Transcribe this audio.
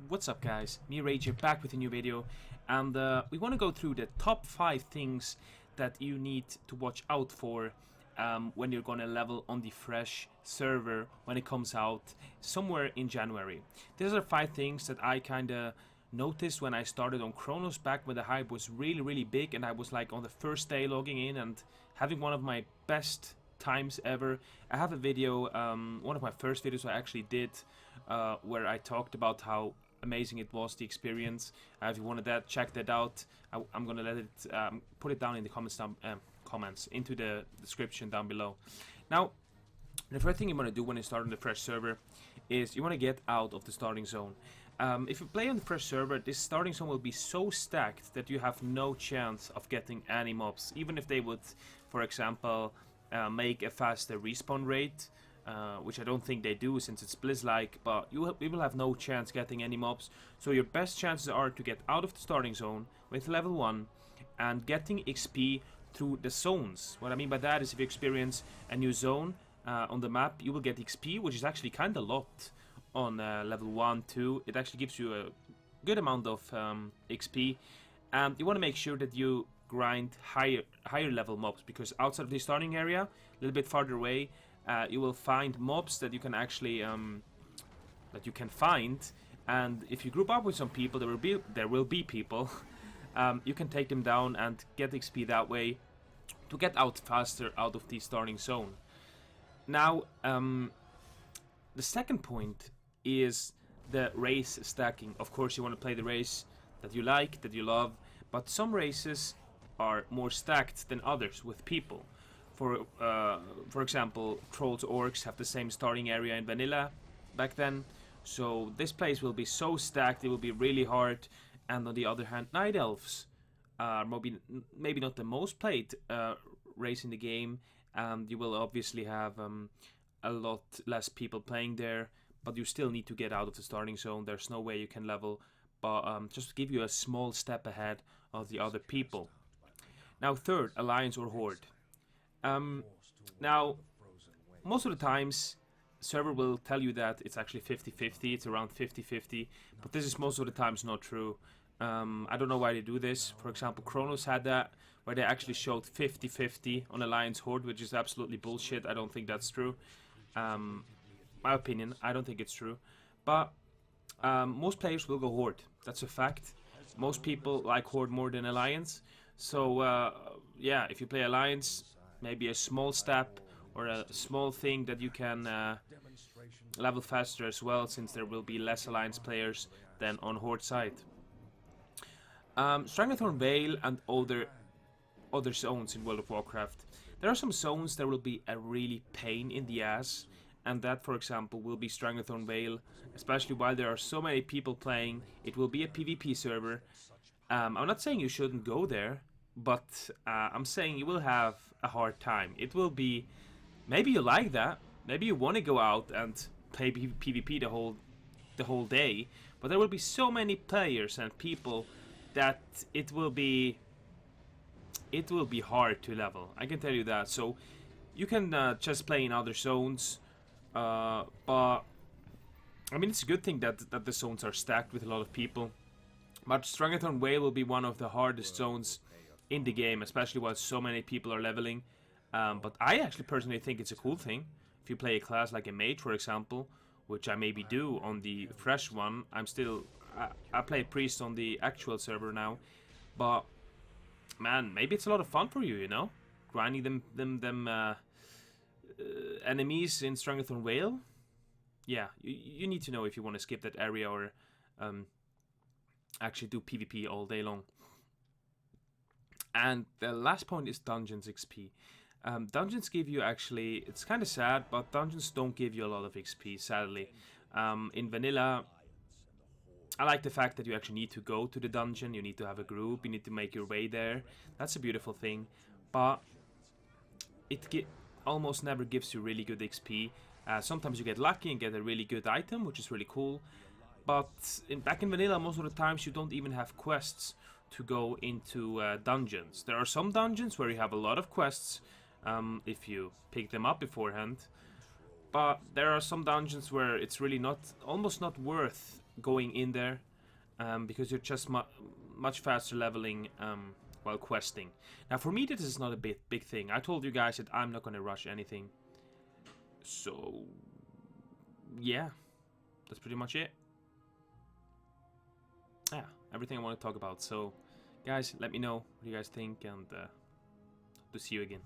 What's up guys, me Rage here back with a new video, and we want to go through the top 5 things that you need to watch out for when you're gonna level on the FRESH server when it comes out somewhere in January. These are 5 things that I kinda noticed when I started on Kronos back when the hype was really big, and I was like on the first day logging in and having one of my best times ever. I have a video, one of my first videos I actually did, where I talked about how amazing it was, the experience. If you wanted that, check that out. I'm gonna let it put it down in the comments into the description down below. Now, the first thing you want to do when you start on the FRESH server is you want to get out of the starting zone. If you play on the FRESH server, this starting zone will be so stacked that you have no chance of getting any mobs, even if they would, for example, make a faster respawn rate, which I don't think they do since it's Blizz-like, but we will have no chance getting any mobs. So your best chances are to get out of the starting zone with level 1 and getting XP through the zones. What I mean by that is if you experience a new zone on the map, you will get XP, which is actually kind of a lot on level 1, 2. It actually gives you a good amount of XP, and you want to make sure that you grind higher level mobs, because outside of the starting area, a little bit farther away, you will find mobs that you can actually find, and if you group up with some people, there will be people. You can take them down and get XP that way to get out faster out of the starting zone. Now, the second point is the race stacking. Of course, you want to play the race that you like, that you love, but some races are more stacked than others with people. For example, Trolls Orcs have the same starting area in vanilla back then, so this place will be so stacked it will be really hard. And on the other hand, Night Elves are maybe not the most played race in the game, and you will obviously have a lot less people playing there, but you still need to get out of the starting zone. There's no way you can level, but just to give you a small step ahead of the other people. Now, third, Alliance or Horde. Now, most of the times, server will tell you that it's actually 50-50, it's around 50-50, but this is most of the times not true. I don't know why they do this. For example, Kronos had that, where they actually showed 50-50 on Alliance Horde, which is absolutely bullshit. I don't think that's true. My opinion, I don't think it's true. But most players will go Horde, that's a fact. Most people like Horde more than Alliance. So, yeah, if you play Alliance, maybe a small step or a small thing that you can level faster as well, since there will be less Alliance players than on Horde side. Stranglethorn Vale and other zones in World of Warcraft. There are some zones that will be a really pain in the ass, and that, for example, will be Stranglethorn Vale, especially while there are so many people playing. It will be a PvP server. I'm not saying you shouldn't go there, but I'm saying you will have a hard time. It will be, maybe you like that, maybe you want to go out and play PvP the whole day, but there will be so many players and people that it will be hard to level. I can tell you that. So you can just play in other zones, but I mean, it's a good thing that the zones are stacked with a lot of people. But Stranglethorn Vale will be one of the hardest zones in the game, especially while so many people are leveling. But I actually personally think it's a cool thing. If you play a class like a mage, for example, which I maybe do on the FRESH one. I play priest on the actual server now, but man, maybe it's a lot of fun for you, you know, grinding them enemies in Stranglethorn Vale. Yeah, you need to know if you want to skip that area or actually do PvP all day long. And the last point is Dungeons XP. Dungeons give you actually, it's kind of sad, but dungeons don't give you a lot of XP, sadly. In vanilla, I like the fact that you actually need to go to the dungeon, you need to have a group, you need to make your way there. That's a beautiful thing, but it almost never gives you really good XP. Sometimes you get lucky and get a really good item, which is really cool. But back in vanilla, most of the times you don't even have quests to go into dungeons. There are some dungeons where you have a lot of quests, if you pick them up beforehand. But there are some dungeons where it's really almost not worth going in there, because you're just much faster leveling while questing. Now, for me, this is not a big thing. I told you guys that I'm not going to rush anything. So, yeah, that's pretty much it. Yeah, everything I want to talk about. So, guys, let me know what you guys think, and to see you again.